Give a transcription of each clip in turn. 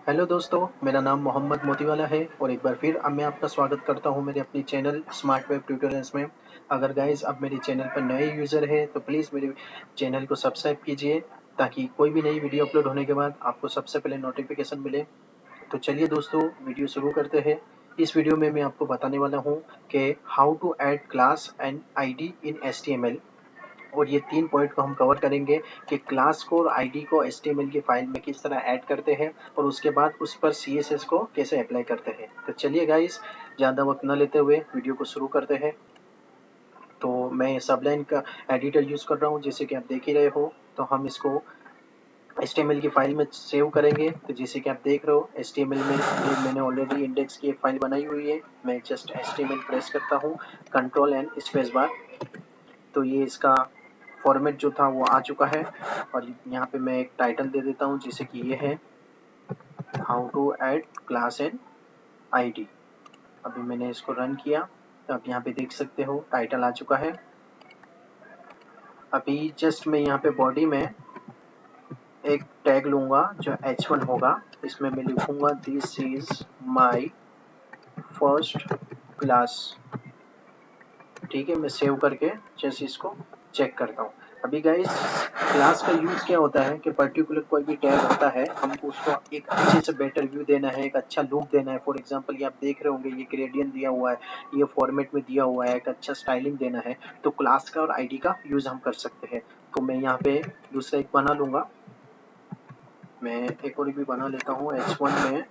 Hello दोस्तों, मेरा नाम मोहम्मद मोतीवाला है और एक बार फिर अब मैं आपका स्वागत करता हूं मेरे अपनी चैनल स्मार्ट वेब ट्यूटोरियल्स में। अगर गाइस अब मेरे चैनल पर नए यूज़र हैं तो प्लीज़ मेरे चैनल को सब्सक्राइब कीजिए ताकि कोई भी नई वीडियो अपलोड होने के बाद आपको सबसे पहले नोटिफिकेशन मिले। तो चलिए दोस्तों, वीडियो शुरू करते हैं। इस वीडियो में मैं आपको बताने वाला हूँ कि how to add class and ID in HTML. और ये 3 पॉइंट को हम कवर करेंगे कि क्लास को और आईडी को एचटीएमएल की फाइल में किस तरह ऐड करते हैं और उसके बाद उस पर सीएसएस को कैसे अप्लाई करते हैं। तो चलिए गाइस, ज़्यादा वक्त न लेते हुए वीडियो को शुरू करते हैं। तो मैं सबलाइन का एडिटर यूज़ कर रहा हूँ, जैसे कि आप देख ही रहे हो। तो हम इसको एचटीएमएल की फाइल में सेव करेंगे। तो जैसे कि आप देख रहे हो, एचटीएमएल में ये मैंने ऑलरेडी इंडेक्स की एक फाइल बनाई हुई है। मैं जस्ट एचटीएमएल प्रेस करता हूँ, कंट्रोल एंड स्पेस बार। तो ये इसका फॉर्मेट जो था वो आ चुका है। और यहाँ पे मैं एक टाइटल दे देता हूँ, जैसे कि ये है how to add class and ID. अभी मैंने इसको रन किया तो आप यहाँ पे देख सकते हो टाइटल आ चुका है। अभी जस्ट मैं यहाँ पे बॉडी में एक टैग लूँगा जो h1 होगा। इसमें मैं लिखूँगा this is my first class. ठीक है, मैं सेव करके जैसे इसको चेक करता हूँ। अभी गाइस, क्लास का यूज़ क्या होता है कि पर्टिकुलर कोई भी टैग होता है, हमको उसको एक अच्छे से बेटर व्यू देना है, एक अच्छा लुक देना है। फॉर एग्जांपल ये आप देख रहे होंगे, ये ग्रेडियंट दिया हुआ है, ये फॉर्मेट में दिया हुआ है, एक अच्छा स्टाइलिंग देना है, तो क्लास का और आईडी का यूज़ हम कर सकते हैं। तो मैं यहाँ पे दूसरा एक बना लूँगा। मैं एक और भी बना लेता हूँ। h1 में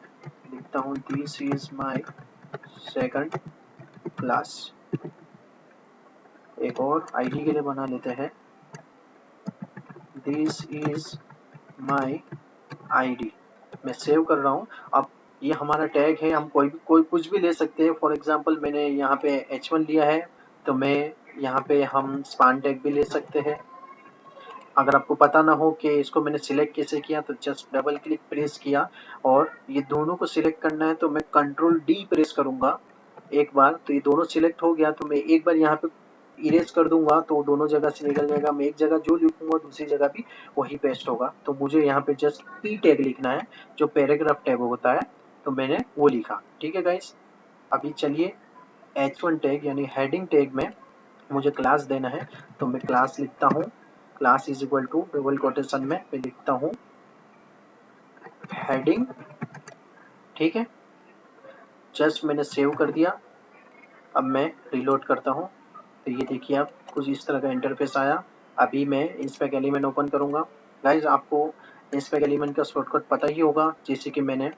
लिखता हूँ this is my second class. एक और आईडी के लिए बना लेते हैं, दिस इज माई आईडी। मैं सेव कर रहा हूँ। अब ये हमारा टैग है, हम कोई कुछ भी ले सकते हैं। फॉर एग्जांपल मैंने यहाँ पे h1 लिया है, तो मैं यहाँ पे हम स्पान टैग भी ले सकते हैं। अगर आपको पता ना हो कि इसको मैंने सिलेक्ट कैसे किया, तो जस्ट डबल क्लिक प्रेस किया और ये दोनों को सिलेक्ट करना है, तो मैं कंट्रोल डी प्रेस करूंगा एक बार। तो ये दोनों सिलेक्ट हो गया, तो मैं एक बार यहाँ पे इरेज कर दूंगा तो दोनों जगह से निकल जाएगा। मैं एक जगह जो लिखूंगा दूसरी जगह भी वही पेस्ट होगा। तो मुझे यहाँ पे जस्ट पी टैग लिखना है, जो पैराग्राफ टैग होता है, तो मैंने वो लिखा। ठीक है गाइस, अभी चलिए h1 टैग यानी हेडिंग टैग में मुझे क्लास देना है। तो मैं क्लास लिखता हूँ, class is equal to double quotation में मैं लिखता हूँ हेडिंग। ठीक है, जस्ट मैंने सेव कर दिया। अब मैं रिलोड करता हूँ, तो ये देखिए आप कुछ इस तरह का इंटरफेस आया। अभी मैं इंस्पेक्ट एलिमेंट ओपन करूँगा। गाइज, आपको इंस्पेक्ट एलिमेंट का शॉर्टकट पता ही होगा, जैसे कि मैंने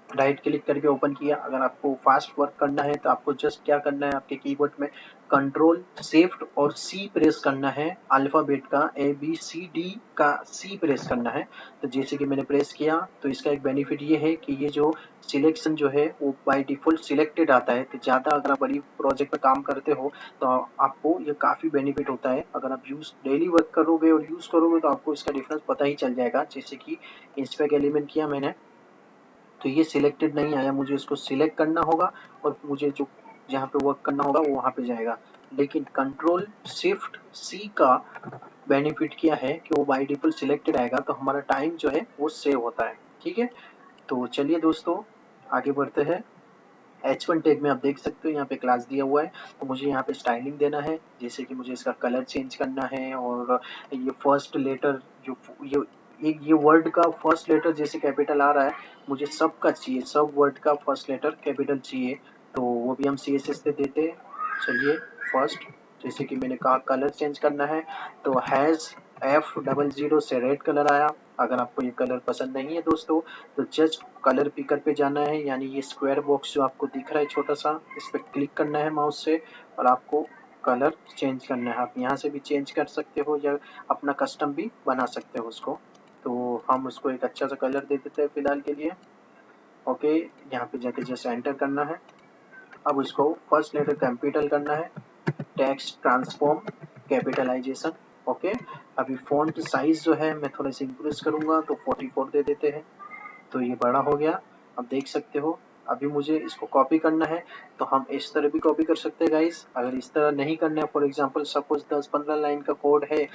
राइट क्लिक करके ओपन किया। अगर आपको फास्ट वर्क करना है तो आपको जस्ट क्या करना है, आपके कीबोर्ड में कंट्रोल शिफ्ट और सी प्रेस करना है। अल्फ़ाबेट का ए बी सी डी का सी प्रेस करना है। तो जैसे कि मैंने प्रेस किया, तो इसका एक बेनिफिट ये है कि ये जो सिलेक्शन जो है वो बाय डिफ़ॉल्ट सिलेक्टेड आता है। तो ज़्यादा अगर आप बड़ी प्रोजेक्ट में काम करते हो तो आपको ये काफ़ी बेनिफिट होता है। अगर आप यूज़ डेली वर्क करोगे और यूज़ करोगे तो आपको इसका डिफरेंस पता ही चल जाएगा। जैसे कि इंस्पेक्ट एलिमेंट किया मैंने, तो ये सिलेक्टेड नहीं आया, मुझे इसको सिलेक्ट करना होगा और मुझे जो जहाँ पे वर्क करना होगा वो वहाँ पे जाएगा। लेकिन कंट्रोल शिफ्ट सी का बेनिफिट क्या है कि वो बाय डिफॉल्ट सिलेक्टेड आएगा, तो हमारा टाइम जो है वो सेव होता है। ठीक है, तो चलिए दोस्तों आगे बढ़ते हैं। h1 टैग में आप देख सकते हो यहाँ पे क्लास दिया हुआ है, तो मुझे यहाँ पे स्टाइलिंग देना है। जैसे कि मुझे इसका कलर चेंज करना है और ये फर्स्ट लेटर जो ये वर्ड का फर्स्ट लेटर जैसे कैपिटल आ रहा है, मुझे सबका चाहिए, सब वर्ड का फर्स्ट लेटर कैपिटल चाहिए। तो वो भी हम CSS से देते हैं। चलिए, फर्स्ट, जैसे कि मैंने कहा कलर चेंज करना है, तो हैज़ F00 से रेड कलर आया। अगर आपको ये कलर पसंद नहीं है दोस्तों, तो जस्ट कलर पिकर पे जाना है, यानी ये स्क्वायर बॉक्स जो आपको दिख रहा है छोटा सा, इस पर क्लिक करना है माउस से और आपको कलर चेंज करना है। आप यहाँ से भी चेंज कर सकते हो या अपना कस्टम भी बना सकते हो उसको। तो हम उसको एक अच्छा सा कलर दे देते हैं फिलहाल के लिए। ओके, यहाँ पे जाके जस्ट एंटर करना है। अब इसको फर्स्ट लेटर कैपिटल करना है, टेक्स्ट ट्रांसफॉर्म कैपिटलाइजेशन। ओके, अभी फॉन्ट साइज जो है मैं थोड़ा सा इंक्रीज करूंगा, तो 44 दे देते हैं। तो ये बड़ा हो गया, अब देख सकते हो। अभी मुझे इसको कॉपी करना है, तो हम इस तरह भी कॉपी कर सकते हैं गाइस। अगर इस तरह नहीं करना है, फॉर एग्जांपल सपोज 10-15 लाइन का कोड है,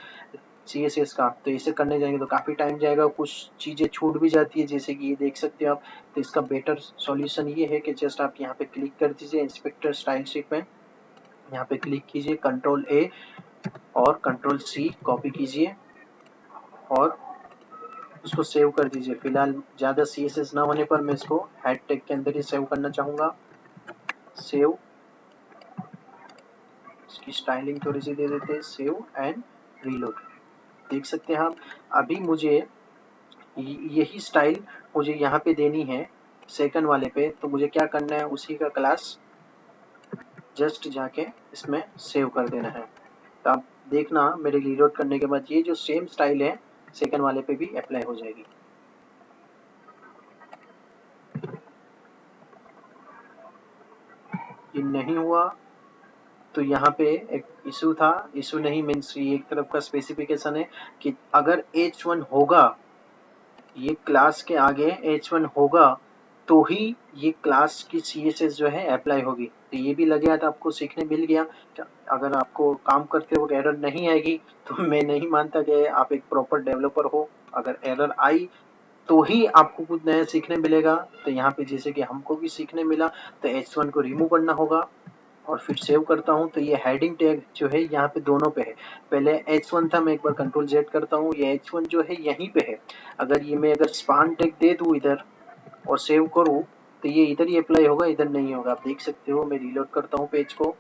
CSS का, तो इसे करने जाएंगे तो काफ़ी टाइम जाएगा, कुछ चीज़ें छूट भी जाती है, जैसे कि ये देख सकते हो आप। तो इसका बेटर सॉल्यूशन ये है कि जस्ट आप यहाँ पे क्लिक कर दीजिए इंस्पेक्टर स्टाइल शीट में, यहाँ पे क्लिक कीजिए, कंट्रोल A और कंट्रोल C कॉपी कीजिए और उसको सेव कर दीजिए। फिलहाल ज़्यादा CSS ना होने पर मैं इसको हेड टैग के अंदर ही सेव करना चाहूँगा। सेव, इसकी स्टाइलिंग थोड़ी सी दे देते हैं, सेव एंड रीलोड। देख सकते हैं आप, अभी मुझे यही स्टाइल मुझे यहाँ पे देनी है सेकंड वाले पे, तो मुझे क्या करना है, उसी का क्लास जस्ट जाके इसमें सेव कर देना है। तो आप देखना मेरे रीलोड करने के बाद ये जो सेम स्टाइल है सेकंड वाले पे भी अप्लाई हो जाएगी। ये नहीं हुआ तो यहाँ पे एक इशू था, इशू नहीं मीन्स ये एक तरफ का स्पेसिफिकेशन है कि अगर H1 होगा, ये क्लास के आगे H1 होगा तो ही ये क्लास की CSS जो है अप्लाई होगी। तो ये भी लग गया था, आपको सीखने मिल गया। अगर आपको काम करते वक्त एरर नहीं आएगी तो मैं नहीं मानता कि आप एक प्रॉपर डेवलपर हो। अगर एरर आई तो ही आपको कुछ नया सीखने मिलेगा। तो यहाँ पे जैसे कि हमको भी सीखने मिला, तो H1 को रिमूव करना होगा और फिर सेव करता हूँ। तो ये हेडिंग टैग जो है यहाँ पे दोनों पे है, पहले H1 था, मैं एक बार कंट्रोल Z करता हूँ, ये H1 जो है यहीं पे है। अगर ये मैं अगर स्पान टैग दे दूँ इधर और सेव करूँ तो ये इधर ही अप्लाई होगा, इधर नहीं होगा। आप देख सकते हो, मैं रीलोड करता हूँ पेज को,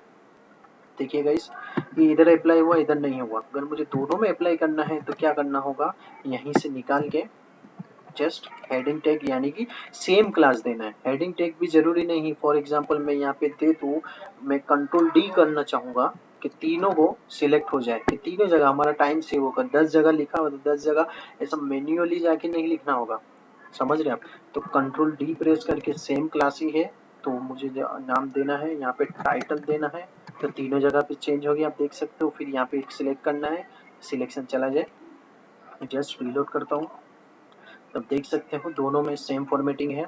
देखिए गाइस ये इधर अप्लाई हुआ, इधर नहीं हुआ। अगर मुझे दोनों में अप्लाई करना है तो क्या करना होगा, यहीं से निकाल के जस्ट हेडिंग टैग यानी कि सेम क्लास देना है। हेडिंग टैग भी जरूरी नहीं, फॉर एग्जांपल मैं यहाँ पे दे दूँ, मैं कंट्रोल D करना चाहूँगा कि तीनों को सिलेक्ट हो जाए, कि तीनों जगह हमारा टाइम सेव होगा। 10 जगह लिखा हो तो 10 जगह ऐसा मैन्युअली जाके नहीं लिखना होगा, समझ रहे आप। तो कंट्रोल D प्रेस करके सेम क्लास ही है तो मुझे नाम देना है, यहाँ पे टाइटल देना है, तो तीनों जगह पे चेंज हो गया, आप देख सकते हो। फिर यहाँ पे सिलेक्ट करना है, सिलेक्शन चला जाए, जस्ट रीलोड करता हूँ, तब देख सकते हो दोनों में सेम फॉर्मेटिंग है।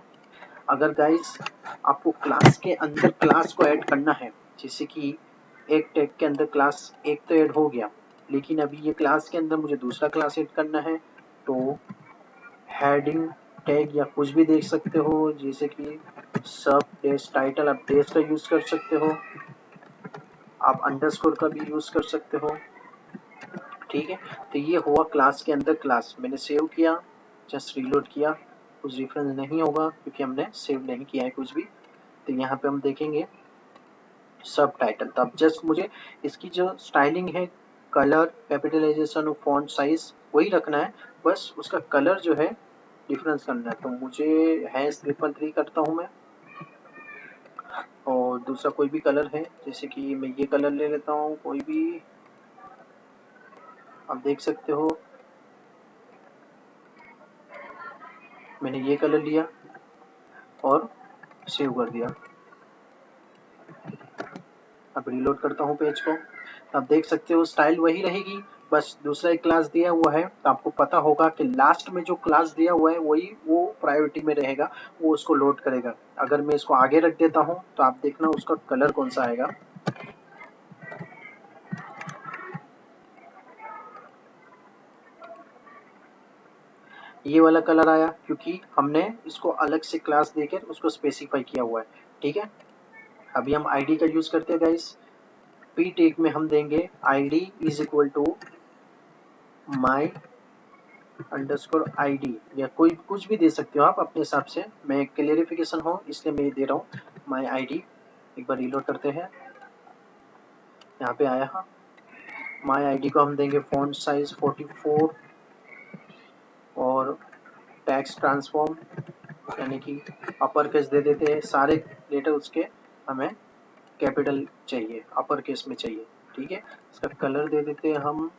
अगर गाइस आपको क्लास के अंदर क्लास को ऐड करना है, जैसे कि एक टैग के अंदर क्लास एक तो ऐड हो गया, लेकिन अभी ये क्लास के अंदर मुझे दूसरा क्लास ऐड करना है, तो हेडिंग टैग या कुछ भी देख सकते हो, जैसे कि सब डेस टाइटल, आप डेस का यूज कर सकते हो, आप अंडरस्कोर का भी यूज कर सकते हो, ठीक है। तो ये हुआ क्लास के अंदर क्लास, मैंने सेव किया, जस्ट रीलोड किया, कुछ डिफरेंस नहीं होगा क्योंकि हमने सेव नहीं किया है कुछ भी। तो यहाँ पे हम देखेंगे सब टाइटल, तो अब जस्ट मुझे इसकी जो स्टाइलिंग है, कलर, कैपिटलाइजेशन और फॉन्ट साइज वही रखना है, बस उसका कलर जो है डिफरेंस करना है। तो मुझे #333 करता हूँ मैं, और दूसरा कोई भी कलर है, जैसे कि मैं ये कलर ले लेता हूँ कोई भी, आप देख सकते हो मैंने ये कलर लिया और सेव कर दिया। अब रीलोड करता हूँ पेज को, आप देख सकते हो स्टाइल वही रहेगी, बस दूसरा एक क्लास दिया हुआ है। तो आपको पता होगा कि लास्ट में जो क्लास दिया हुआ है वही वो प्रायोरिटी में रहेगा, वो उसको लोड करेगा। अगर मैं इसको आगे रख देता हूँ तो आप देखना उसका कलर कौन सा आएगा, ये वाला कलर आया, क्योंकि हमने इसको अलग से क्लास देकर उसको स्पेसिफाई किया हुआ है, ठीक है। अभी हम आईडी का यूज करते हैं गाइस, पी टेक में हम देंगे ID is equal to my underscore ID, या कोई कुछ भी दे सकते हो आप अपने हिसाब से, मैं क्लियरिफिकेशन हो इसलिए मैं दे रहा हूँ माई ID। एक बार रीलोड करते हैं, यहाँ पे आया, हाँ माई ID को हम देंगे फॉन्ट साइज 44 और टेक्स्ट ट्रांसफॉर्म यानी कि अपर केस दे देते हैं, सारे लेटर उसके हमें कैपिटल चाहिए, अपर केस में चाहिए, ठीक है। इसका कलर दे देते हैं हम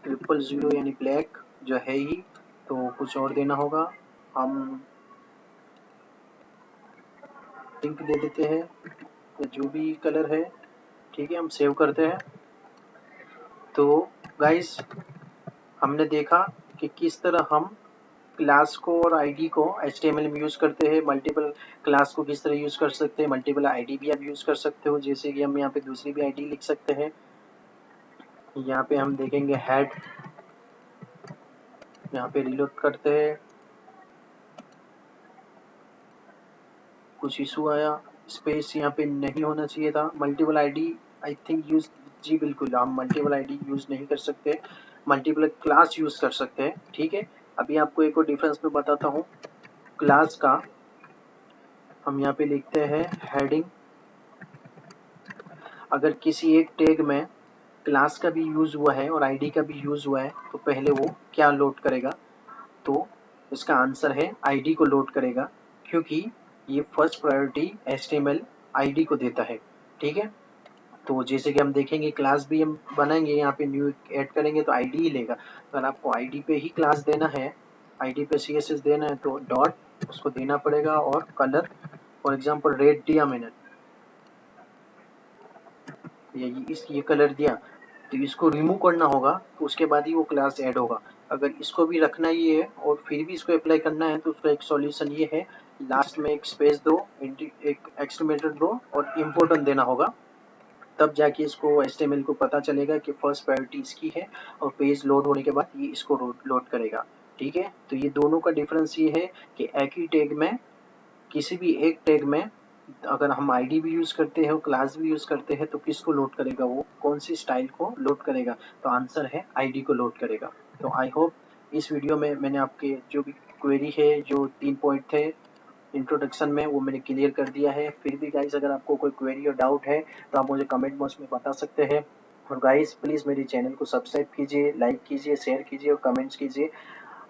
000 यानी ब्लैक जो है ही, तो कुछ और देना होगा, हम पिंक दे देते हैं या जो भी कलर है, ठीक है। हम सेव करते हैं। तो गाइस हमने देखा कि किस तरह हम क्लास को और आईडी को HTML में यूज करते हैं, मल्टीपल क्लास को किस तरह यूज कर सकते हैं, मल्टीपल आईडी भी आप यूज कर सकते हो, जैसे कि हम यहाँ पे दूसरी भी आईडी लिख सकते हैं। यहाँ पे हम देखेंगे हेड यहाँ पे रिलोड करते हैं, कुछ इशू आया, स्पेस यहाँ पे नहीं होना चाहिए था। Multiple ID I think use, जी बिल्कुल, हम मल्टीपल आईडी यूज नहीं कर सकते, मल्टीपल क्लास यूज कर सकते हैं। ठीक है, अभी आपको एक और डिफरेंस मैं बताता हूँ क्लास का। हम यहाँ पे लिखते हैं हेडिंग। अगर किसी एक टैग में क्लास का भी यूज हुआ है और आईडी का भी यूज हुआ है तो पहले वो क्या लोड करेगा, तो इसका आंसर है आईडी को लोड करेगा, क्योंकि ये फर्स्ट प्रायोरिटी एचटीएमएल आईडी को देता है। ठीक है, तो जैसे कि हम देखेंगे क्लास भी हम बनाएंगे, यहाँ पे न्यू ऐड करेंगे तो आईडी ही लेगा। अगर आपको आईडी पे ही क्लास देना है, आईडी पे सीएसएस देना है तो डॉट उसको देना पड़ेगा, और कलर फॉर एग्जांपल रेड दिया मैंने, ये कलर दिया, तो इसको रिमूव करना होगा, तो उसके बाद ही वो क्लास ऐड होगा। अगर इसको भी रखना ही है और फिर भी इसको अप्लाई करना है तो उसका एक सॉल्यूशन ये है, लास्ट में एक स्पेस दो, एक एक्सक्लेमेटर दो और इम्पोर्टेंट देना होगा, तब जाके इसको एचटीएमएल को पता चलेगा कि फर्स्ट प्रायोरिटी इसकी है, और पेज लोड होने के बाद ये इसको लोड करेगा। ठीक है, तो ये दोनों का डिफरेंस ये है कि एक ही टैग में, किसी भी एक टैग में अगर हम आईडी भी यूज करते हैं और क्लास भी यूज करते हैं तो किसको लोड करेगा, वो कौन सी स्टाइल को लोड करेगा, तो आंसर है आईडी को लोड करेगा। तो आई होप इस वीडियो में मैंने आपके जो भी क्वेरी है, जो 3 पॉइंट थे इंट्रोडक्शन में, वो मैंने क्लियर कर दिया है। फिर भी गाइस अगर आपको कोई क्वेरी और डाउट है तो आप मुझे कमेंट बॉक्स में बता सकते हैं। और गाइस प्लीज़ मेरे चैनल को सब्सक्राइब कीजिए, लाइक कीजिए, शेयर कीजिए और कमेंट्स कीजिए,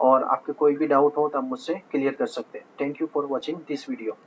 और आपके कोई भी डाउट हो तो आप मुझसे क्लियर कर सकते हैं। Thank you for watching this video.